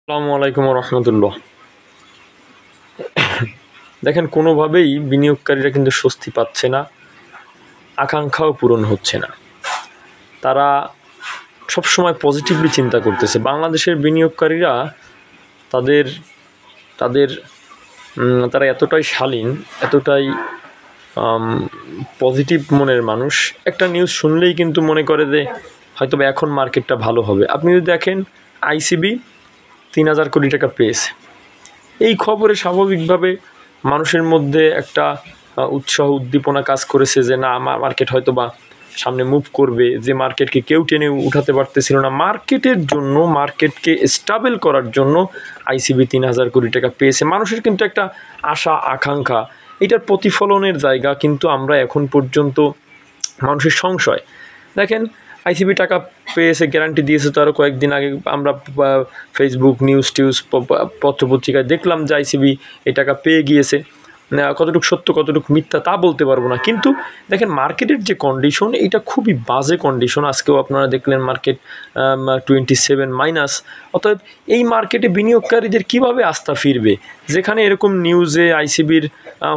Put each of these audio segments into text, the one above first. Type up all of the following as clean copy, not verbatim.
আসসালামু আলাইকুম রহমতুল্লাহ। দেখেন, কোনোভাবেই বিনিয়োগকারীরা কিন্তু স্বস্তি পাচ্ছে না, আকাঙ্ক্ষাও পূরণ হচ্ছে না। তারা সবসময় পজিটিভলি চিন্তা করতেছে। বাংলাদেশের বিনিয়োগকারীরা তাদের তাদের তারা এতটাই শালীন, এতটাই পজিটিভ মনের মানুষ। একটা নিউজ শুনলেই কিন্তু মনে করে যে হয়তো এখন মার্কেটটা ভালো হবে। আপনি যদি দেখেন, আইসিবি ৩,০০০ কোটি টাকা পেয়েছে। এই খবরে স্বাভাবিকভাবে মানুষের মধ্যে একটা উৎসাহ উদ্দীপনা কাজ করেছে যে না, মার্কেট হয়তো বা সামনে মুভ করবে, যে মার্কেটকে কেউ টেনে উঠাতে পারতেছিল না। মার্কেটের জন্য, মার্কেটকে স্টেবল করার জন্য আইসিবি ৩,০০০ কোটি টাকা পেয়েছে। মানুষের কিন্তু একটা আশা আকাঙ্ক্ষা, এটার প্রতিফলনের জায়গা কিন্তু আমরা এখন পর্যন্ত মানুষের সংশয়। দেখেন, আইসিবি টাকা পেয়েছে, গ্যারান্টি দিয়েছে। তো আরও কয়েকদিন আগে আমরা ফেসবুক নিউজ পত্রপত্রিকায় দেখলাম যে আইসিবি এই টাকা পেয়ে গিয়েছে। কতটুকু সত্য কতটুকু মিথ্যা তা বলতে পারবো না, কিন্তু দেখেন মার্কেটের যে কন্ডিশন, এটা খুবই বাজে কন্ডিশন। আজকেও আপনারা দেখলেন মার্কেট 27 মাইনাস। অতএব এই মার্কেটে বিনিয়োগকারীদের কিভাবে আস্থা ফিরবে, যেখানে এরকম নিউজে আইসিবির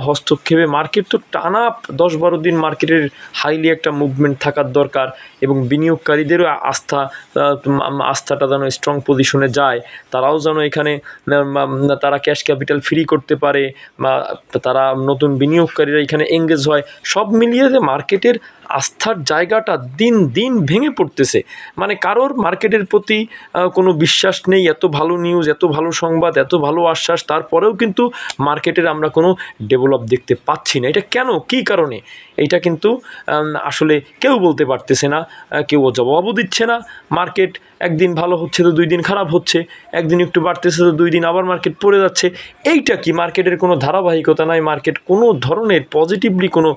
হস্তক্ষেপে মার্কেট তো টানা 10-12 দিন মার্কেটের হাইলি একটা মুভমেন্ট থাকার দরকার, এবং বিনিয়োগকারীদেরও আস্থাটা যেন স্ট্রং পজিশনে যায়, তারাও যেন এখানে তারা ক্যাশ ক্যাপিটাল ফ্রি করতে পারে, বা তারা নতুন বিনিয়োগকারীরা এখানে এঙ্গেজ হয়। সব মিলিয়ে যে মার্কেটের আস্থার জায়গাটা দিন দিন ভেঙে পড়তেছে। মানে কারোর মার্কেটের প্রতি কোনো বিশ্বাস নেই। এত ভালো নিউজ, এত ভালো সংবাদ, এত ভালো আশ্বাস, তারপরেও কিন্তু মার্কেটের আমরা কোনো ডেভেলপ দেখতে পাচ্ছি না। এটা কেন, কী কারণে, এইটা কিন্তু আসলে কেউ বলতে পারতেছে না, কেউ জবাবও দিচ্ছে না। মার্কেট একদিন ভালো হচ্ছে তো 2 দিন খারাপ হচ্ছে, একদিন একটু বাড়তেছে তো 2 দিন আবার মার্কেট পড়ে যাচ্ছে। এইটা কি, মার্কেটের কোনো ধারাবাহিকতা নাই, মার্কেট কোনো ধরনের পজিটিভলি কোনো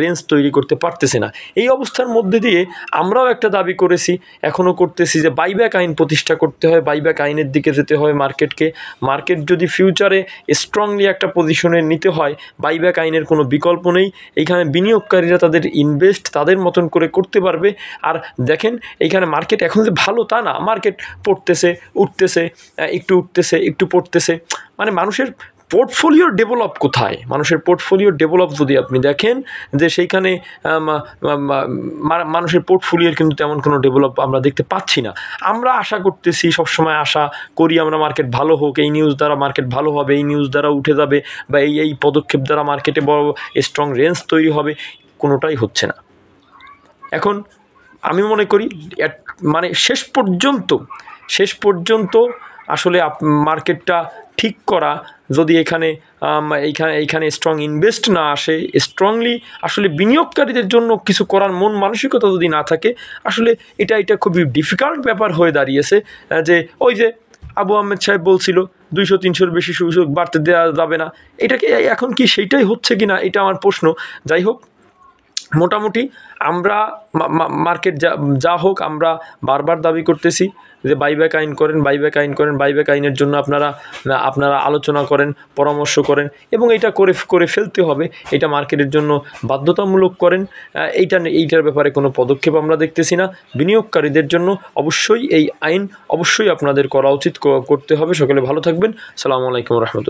রেঞ্জ তৈরি করতে পারতেছে না। এই অবস্থার মধ্যে দিয়ে আমরাও একটা দাবি করেছি, এখনও করতেছি, যে বাইব্যাক আইন প্রতিষ্ঠা করতে হয়, বাইব্যাক আইনের দিকে যেতে হয় মার্কেটকে। মার্কেট যদি ফিউচারে স্ট্রংলি একটা পজিশনে নিতে হয়, বাইব্যাক আইনের কোনো বিকল্প নেই। এইখানে বিনিয়োগকারীরা তাদের ইনভেস্ট তাদের মতন করে করতে পারবে। আর দেখেন, এইখানে মার্কেট এখন যে ভালো তা না, মার্কেট পড়তেছে, উঠতেছে, একটু উঠতেছে, একটু পড়তেছে। মানে মানুষের পোর্টফোলিওর ডেভেলপ কোথায়? মানুষের পোর্টফোলিওর ডেভেলপ যদি আপনি দেখেন, যে সেইখানে মানুষের পোর্টফোলিওর কিন্তু তেমন কোনো ডেভেলপ আমরা দেখতে পাচ্ছি না। আমরা আশা করতেছি, সবসময় আশা করি আমরা মার্কেট ভালো হোক, এই নিউজ দ্বারা মার্কেট ভালো হবে, এই নিউজ দ্বারা উঠে যাবে, বা এই পদক্ষেপ দ্বারা মার্কেটে বড় স্ট্রং রেঞ্জ তৈরি হবে। কোনোটাই হচ্ছে না। এখন আমি মনে করি মানে শেষ পর্যন্ত আসলে মার্কেটটা ঠিক করা, যদি এইখানে স্ট্রং ইনভেস্ট না আসে, স্ট্রংলি আসলে বিনিয়োগকারীদের জন্য কিছু করার মন মানসিকতা যদি না থাকে, আসলে এটা খুবই ডিফিকাল্ট ব্যাপার হয়ে দাঁড়িয়েছে। যে ওই যে আবু আহমেদ সাহেব বলছিল 200-300-র বেশি সুযোগ বাড়তে দেওয়া যাবে না, এটাকে এখন কি সেইটাই হচ্ছে কি না, এটা আমার প্রশ্ন। যাই হোক, মোটামুটি আমরা মার্কেট যা হোক, আমরা বারবার দাবি করতেছি যে বাইব্যাক আইন করেন, বাইব্যাক আইন করেন, বাইব্যাক আইনের জন্য আপনারা আলোচনা করেন, পরামর্শ করেন, এবং এটা করে ফেলতে হবে। এটা মার্কেটের জন্য বাধ্যতামূলক করেন। এইটার ব্যাপারে কোনো পদক্ষেপ আমরা দেখতেছি না। বিনিয়োগকারীদের জন্য অবশ্যই এই আইন অবশ্যই আপনাদের করা উচিত, করতে হবে। সকলে ভালো থাকবেন। আসসালামু আলাইকুম রহমতুল্লাহ।